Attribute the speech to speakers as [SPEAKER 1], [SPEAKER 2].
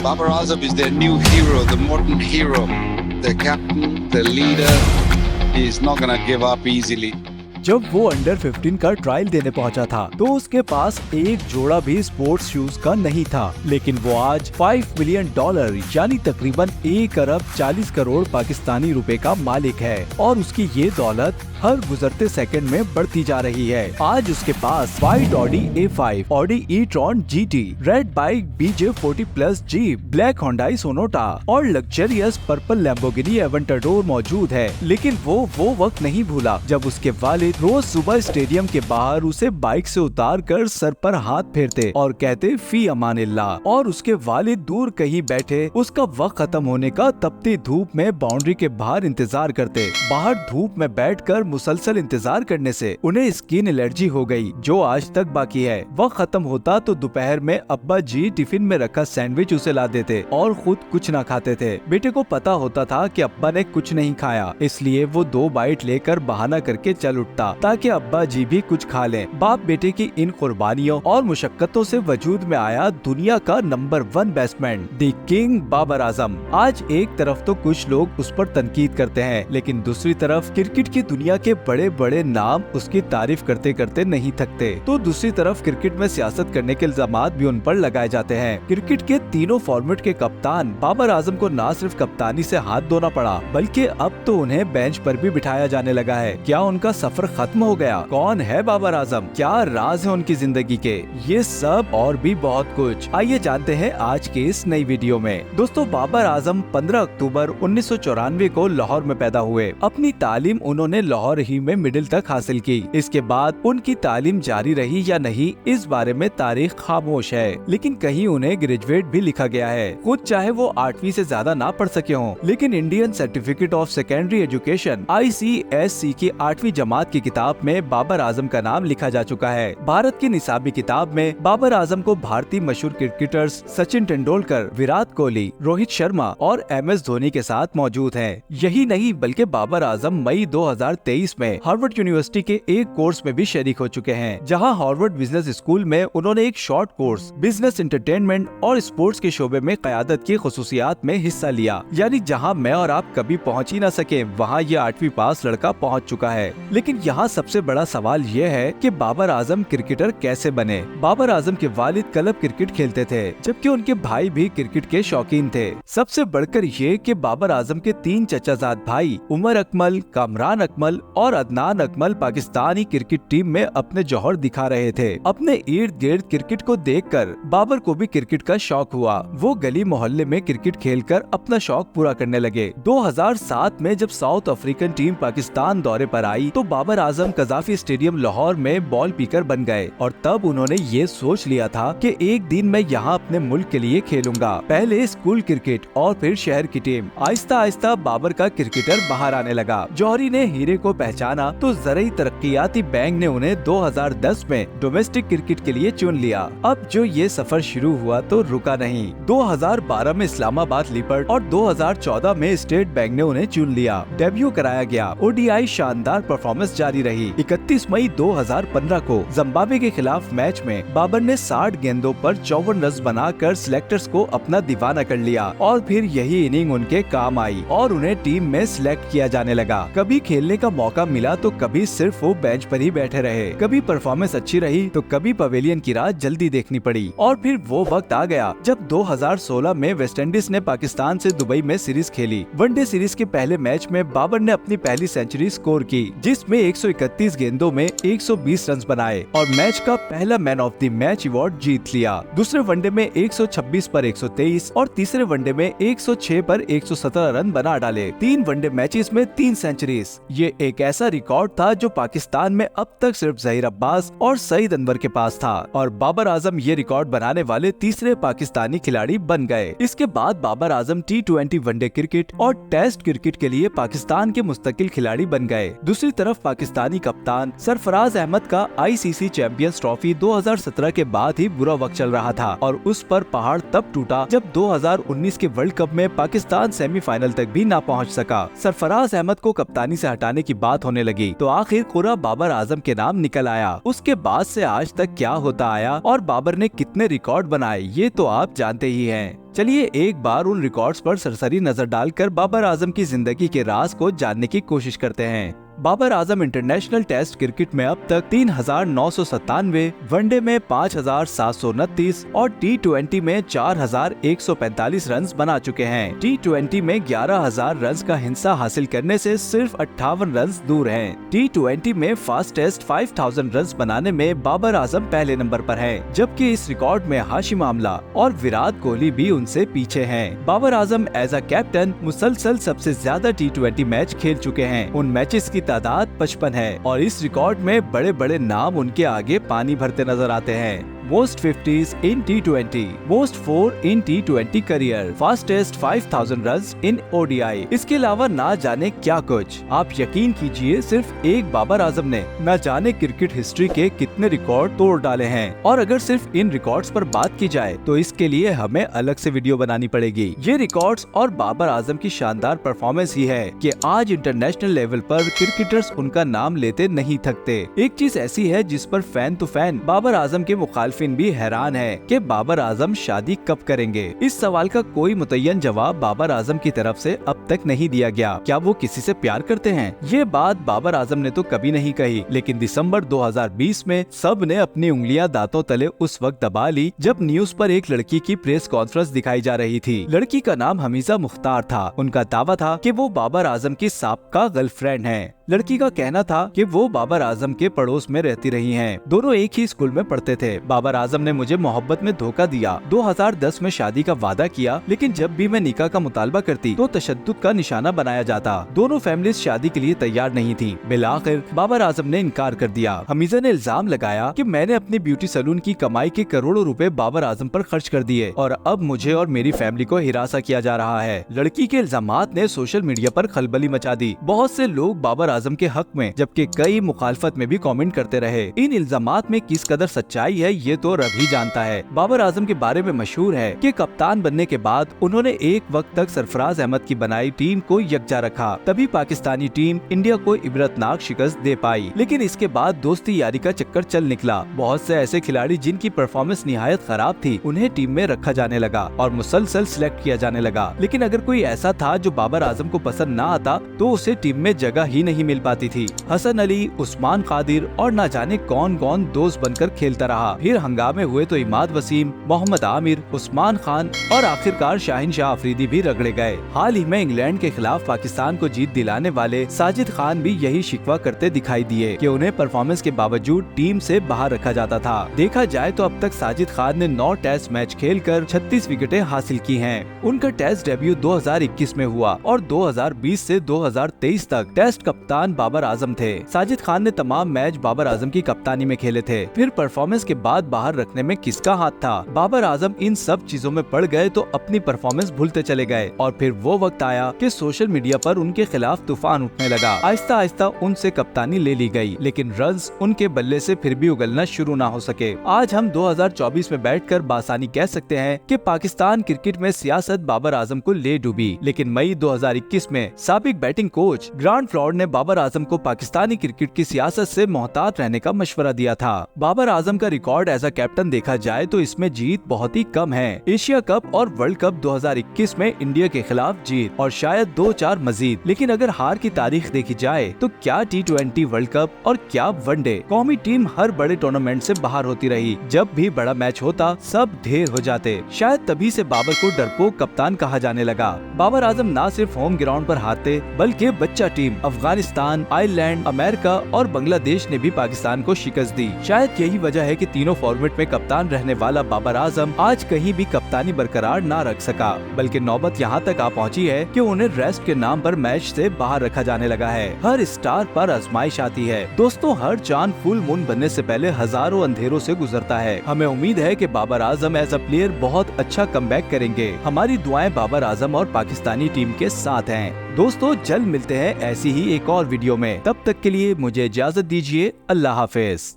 [SPEAKER 1] Babar Azam is their new hero, the modern hero, the captain, the leader. He is not going to give up easily.
[SPEAKER 2] जब वो under 15 का trial देने पहुंचा था तो उसके पास एक जोड़ा भी स्पोर्ट्स शूज का नहीं था, लेकिन वो आज $5 मिलियन यानी तकरीबन 1 अरब 40 करोड़ पाकिस्तानी रुपए का मालिक है और उसकी ये दौलत हर गुजरते सेकंड में बढ़ती जा रही है। आज उसके पास white Audi A5, Audi e-tron GT, red bike BJ40 plus jeep, black Hyundai Sonata और लग्जरियस पर्पल लैम्बोर्गिनी एवेंटाडोर मौजूद है। लेकिन वो वक्त नहीं भूला जब उसके वालिद रोज सुबह स्टेडियम के बाहर उसे बाइक से उतार कर सर पर हाथ फेरते और कहते फी अमानिल्लाह, और उसके वालिद दूर कहीं बैठे उसका वक्त खत्म होने का तपती धूप में बाउंड्री के बाहर इंतजार करते। बाहर धूप में बैठकर मुसलसल इंतजार करने से उन्हें स्किन एलर्जी हो गई जो आज तक बाकी है। वक्त खत्म होता तो दोपहर में अब्बा जी टिफिन में रखा सैंडविच उसे ला देते और खुद कुछ न खाते थे। बेटे को पता होता था कि अब्बा ने कुछ नहीं खाया, इसलिए वो 2 बाइट लेकर बहाना करके चल उठता ताकि अब्बा जी भी कुछ खा लें। बाप बेटे की इन कुर्बानियों और मुशक्कतों से वजूद में आया दुनिया का number 1 batsman the king Babar Azam. आज एक तरफ तो कुछ लोग उस पर तनकीद करते हैं, लेकिन दूसरी तरफ क्रिकेट की दुनिया के बड़े बड़े नाम उसकी तारीफ करते करते नहीं थकते। तो दूसरी तरफ क्रिकेट में सियासत करने के इल्जामात भी उन पर लगाए जाते हैं। क्रिकेट के तीनों फॉर्मेट के कप्तान बाबर आजम को न सिर्फ कप्तानी से हाथ धोना पड़ा, बल्कि अब तो उन्हें बेंच पर भी बिठाया जाने लगा है। क्या उनका सफर खत्म हो गया? कौन है बाबर आजम? क्या राज है उनकी जिंदगी के? ये सब और भी बहुत कुछ आइए जानते हैं आज के इस नई वीडियो में। दोस्तों, बाबर आजम 15 अक्टूबर 1994 को लाहौर में पैदा हुए। अपनी तालीम उन्होंने लाहौर ही में मिडिल तक हासिल की। इसके बाद उनकी तालीम जारी रही या नहीं, इस बारे में तारीख खामोश है, लेकिन कहीं उन्हें ग्रेजुएट भी लिखा गया है। खुद चाहे वो 8वीं से ज्यादा ना पढ़ सके हों, लेकिन Indian certificate of secondary education ICSC की 8वीं जमात की किताब में बाबर आजम का नाम लिखा जा चुका है। भारत की निसाबी किताब में बाबर आजम को भारतीय मशहूर क्रिकेटर्स सचिन तेंदुलकर, विराट कोहली, रोहित शर्मा और MS धोनी के साथ मौजूद है। यही नहीं बल्कि बाबर आजम मई 2023 में हार्वर्ड यूनिवर्सिटी के एक कोर्स में भी शरीक हो चुके हैं, जहां हार्वर्ड बिजनेस स्कूल में उन्होंने एक शॉर्ट कोर्स बिजनेस एंटरटेनमेंट और स्पोर्ट्स के शोबे में क़यादत की खुसूसियात में हिस्सा लिया। यानी जहां मैं और आप कभी पहुंच ही न सके, वहां ये 8वीं पास लड़का पहुंच चुका है। लेकिन यहाँ सबसे बड़ा सवाल ये है कि बाबर आजम क्रिकेटर कैसे बने। बाबर आजम के वालिद क्लब क्रिकेट खेलते थे, जबकि उनके भाई भी क्रिकेट के शौकीन थे। सबसे बढ़कर ये कि बाबर आजम के 3 चचाजाद भाई उमर अकमल, कामरान अकमल और अदनान अकमल पाकिस्तानी क्रिकेट टीम में अपने जौहर दिखा रहे थे। अपने इर्द गिर्द क्रिकेट को देखकर बाबर को भी क्रिकेट का शौक हुआ। वो गली मोहल्ले में क्रिकेट खेलकर अपना शौक पूरा करने लगे। 2007 में जब साउथ अफ्रीकन टीम पाकिस्तान दौरे पर आई तो बाबर आजम कजाफी स्टेडियम लाहौर में बॉल पीकर बन गए और तब उन्होंने ये सोच लिया था कि एक दिन मैं यहाँ अपने मुल्क के लिए खेलूंगा। पहले स्कूल क्रिकेट और फिर शहर की टीम। आहिस्ता आहिस्ता बाबर का क्रिकेटर बाहर आने लगा। जौहरी ने हीरे को पहचाना तो ज़रई तरक्कियाती बैंक ने उन्हें 2010 में डोमेस्टिक क्रिकेट के लिए चुन लिया। अब जो ये सफर शुरू हुआ तो रुका नहीं। 2012 में इस्लामाबाद लिपर्ड और 2014 में स्टेट बैंक ने उन्हें चुन लिया। डेब्यू कराया गया। ODI शानदार परफॉर्मेंस जारी रही। 31 मई 2015 को जिम्बाब्वे के खिलाफ मैच में बाबर ने 60 गेंदों पर 54 रन बनाकर सिलेक्टर्स को अपना दीवाना कर लिया और फिर यही इनिंग उनके काम आई और उन्हें टीम में सिलेक्ट किया जाने लगा। कभी खेलने का मौका मिला तो कभी सिर्फ वो बेंच पर ही बैठे रहे। कभी परफॉर्मेंस अच्छी रही तो कभी पवेलियन की राह जल्दी देखनी पड़ी। और फिर वो वक्त आ गया जब 2016 में वेस्टइंडीज ने पाकिस्तान से दुबई में सीरीज खेली। वनडे सीरीज के पहले मैच में बाबर ने अपनी पहली सेंचुरी स्कोर की, जिसमें 131 गेंदों में 120 रन बनाए और मैच का पहला man of the match award जीत लिया। दूसरे वनडे में 126 पर 123 और तीसरे वनडे में 106 पर 117 रन बना डाले। 3 वनडे मैचेस में 3 सेंचुरीज। ये एक ऐसा रिकॉर्ड था जो पाकिस्तान में अब तक सिर्फ जहीर अब्बास और सईद अनवर के पास था और बाबर आजम ये रिकॉर्ड बनाने वाले तीसरे पाकिस्तानी खिलाड़ी बन गए। इसके बाद Babar Azam T20 one day cricket और टेस्ट क्रिकेट के लिए पाकिस्तान के मुस्तकिल खिलाड़ी बन गए। दूसरी तरफ पाकिस्तानी कप्तान सरफराज अहमद का ICC चैंपियंस ट्रॉफी 2017 के बाद ही बुरा वक्त चल रहा था और उस पर पहाड़ तब टूटा जब 2019 के वर्ल्ड कप में पाकिस्तान सेमीफाइनल तक भी ना पहुंच सका। सरफराज अहमद को कप्तानी से हटाने की बात होने लगी तो आखिर पूरा बाबर आजम के नाम निकल आया। उसके बाद से आज तक क्या होता आया और बाबर ने कितने रिकॉर्ड बनाए ये तो आप जानते ही हैं। चलिए एक बार उन रिकॉर्ड्स पर सरसरी नजर डालकर बाबर आजम की जिंदगी के राज को जानने की कोशिश करते हैं। Babar Azam international test cricket में अब तक 3,997, वनडे में 5,729 और T20 में 4,145 रन्स बना चुके हैं। T20 में 11,000 रन्स का हिस्सा हासिल करने से सिर्फ 58 रन्स दूर हैं। T20 में फास्टेस्ट 5,000 रन्स बनाने में बाबर आजम पहले नंबर पर हैं, जबकि इस रिकॉर्ड में हाशिम आमला और विराट कोहली भी उनसे पीछे हैं। Babar Azam as a captain मुसलसल सबसे ज्यादा T20 मैच खेल चुके हैं। उन मैचेस की तादाद 55 है और इस रिकॉर्ड में बड़े बड़े नाम उनके आगे पानी भरते नजर आते हैं। Most 50s in T20, most 4 in T20 career, fastest 5,000 runs in ODI। इसके अलावा ना जाने क्या कुछ। आप यकीन कीजिए सिर्फ एक बाबर आजम ने न जाने क्रिकेट हिस्ट्री के कितने रिकॉर्ड तोड़ डाले हैं। और अगर सिर्फ इन रिकॉर्ड्स पर बात की जाए तो इसके लिए हमें अलग से वीडियो बनानी पड़ेगी। ये रिकॉर्ड्स और बाबर आजम की शानदार परफॉर्मेंस ही है कि आज इंटरनेशनल लेवल पर क्रिकेटर्स उनका नाम लेते नहीं थकते। एक चीज ऐसी है जिस पर फैन तो फैन बाबर आजम के मुखालिफिन भी हैरान है कि बाबर आजम शादी कब करेंगे। इस सवाल का कोई मुतय्यन जवाब बाबर आजम की तरफ से अब तक नहीं दिया गया। क्या वो किसी से प्यार करते हैं? ये बात बाबर आजम ने तो कभी नहीं कही, लेकिन दिसंबर 2020 में सब ने अपनी उंगलियां दांतों तले उस वक्त दबा ली जब न्यूज पर एक लड़की की प्रेस कॉन्फ्रेंस दिखाई जा रही थी। लड़की का नाम हमीजा मुख्तार था। उनका दावा था कि वो बाबर आजम की साबका गर्लफ्रेंड है। लड़की का कहना था कि वो बाबर आजम के पड़ोस में रहती रही हैं। दोनों एक ही स्कूल में पढ़ते थे। बाबर आजम ने मुझे मोहब्बत में धोखा दिया, 2010 में शादी का वादा किया, लेकिन जब भी मैं निकाह का मुतालबा करती तो तशद्दुद का निशाना बनाया जाता। दोनों फैमिलीज शादी के लिए तैयार नहीं थी। बिलाखिर बाबर आजम ने इनकार कर दिया। हमीजा ने इल्जाम लगाया कि मैंने अपनी ब्यूटी सैलून की कमाई के करोड़ों रुपए बाबर आजम पर खर्च कर दिए और अब मुझे और मेरी फैमिली को हिरासा किया जा रहा है। लड़की के इल्जामात ने सोशल मीडिया पर खलबली मचा दी। बहुत से लोग बाबर आजम के हक में जबकि कई मुखालफत में भी कमेंट करते रहे। इन इल्जामात में किस कदर सच्चाई है ये तो रब ही जानता है। बाबर आजम के बारे में मशहूर है कि कप्तान बनने के बाद उन्होंने एक वक्त तक सरफराज अहमद की बनाई टीम को यकजा रखा, तभी पाकिस्तानी टीम इंडिया को इबरतनाक शिकस्त दे पाई। लेकिन इसके बाद दोस्ती यारी का चक्कर चल निकला। बहुत से ऐसे खिलाड़ी जिनकी परफॉर्मेंस निहायत खराब थी उन्हें टीम में रखा जाने लगा और मुसलसल सिलेक्ट किया जाने लगा। लेकिन अगर कोई ऐसा था जो बाबर आजम को पसंद न आता तो उसे टीम में जगह ही नहीं मिल पाती थी। हसन अली, उस्मान कादिर और न जाने कौन कौन दोस्त बनकर खेलता रहा। फिर हंगामे हुए तो इमाद वसीम, मोहम्मद आमिर, उस्मान खान और आखिरकार शाहीन शाह अफरीदी भी रगड़े गए। हाल ही में इंग्लैंड के खिलाफ पाकिस्तान को जीत दिलाने वाले साजिद खान भी यही शिकवा करते दिखाई दिए कि उन्हें परफॉर्मेंस के बावजूद टीम से बाहर रखा जाता था। देखा जाए तो अब तक साजिद खान ने 9 टेस्ट मैच खेलकर 36 विकेटें हासिल की हैं। उनका टेस्ट डेब्यू 2021 में हुआ और 2020 से 2023 तक टेस्ट कप्तान बाबर आजम थे। साजिद खान ने तमाम मैच बाबर आजम की कप्तानी में खेले थे। फिर परफॉर्मेंस के बाद बाहर रखने में किसका हाथ था? बाबर आजम इन सब चीजों में पड़ गए तो अपनी परफॉर्मेंस भूलते चले गए और फिर वो वक्त आया कि सोशल मीडिया पर उनके खिलाफ तूफान उठने लगा। आहिस्ता आहिस्ता उनसे कप्तानी ले ली गई, लेकिन रन्स उनके बल्ले से फिर भी उगलना शुरू ना हो सके। आज हम 2024 में बैठकर बासानी कह सकते हैं कि पाकिस्तान क्रिकेट में सियासत बाबर आजम को ले डूबी, लेकिन मई 2021 में साबिक बैटिंग कोच ग्रांट फ्लॉर्ड ने बाबर आजम को पाकिस्तानी क्रिकेट की सियासत से मोहतात रहने का मशवरा दिया था। बाबर आजम का रिकॉर्ड एज अ कैप्टन देखा जाए तो इसमें जीत बहुत ही कम है। एशिया कप और वर्ल्ड कप 2021 में इंडिया के खिलाफ जीत और शायद 2-4 मजीद। लेकिन अगर हार की तारीख देखी जाए तो क्या T20 वर्ल्ड कप और क्या वनडे। कौमी टीम हर बड़े टूर्नामेंट से बाहर होती रही। जब भी बड़ा मैच होता सब ढेर हो जाते। शायद तभी से बाबर को डरपोक कप्तान कहा जाने लगा। बाबर आजम न सिर्फ होम ग्राउंड पर हारते बल्कि बच्चा टीम अफगानिस्तान, आयरलैंड, अमेरिका और बांग्लादेश ने भी पाकिस्तान को शिकस्त दी। शायद यही वजह है कि तीनों फॉर्मेट में कप्तान रहने वाला बाबर आजम आज कहीं भी कप्तानी बरकरार ना रख सका, बल्कि नौबत यहाँ तक आ पहुँची है कि उन्हें रेस्ट के नाम पर मैच से बाहर रखा जाने लगा है। हर स्टार पर आजमाइश आती है दोस्तों। हर चांद फुल मून बनने से पहले हजारों अंधेरों से गुजरता है। हमें उम्मीद है कि Babar Azam as a player बहुत अच्छा कमबैक करेंगे। हमारी दुआएं बाबर आजम और पाकिस्तानी टीम के साथ हैं। दोस्तों जल्द मिलते हैं ऐसी ही एक और वीडियो में। तब तक के लिए मुझे इजाजत दीजिए। अल्लाह हाफिज।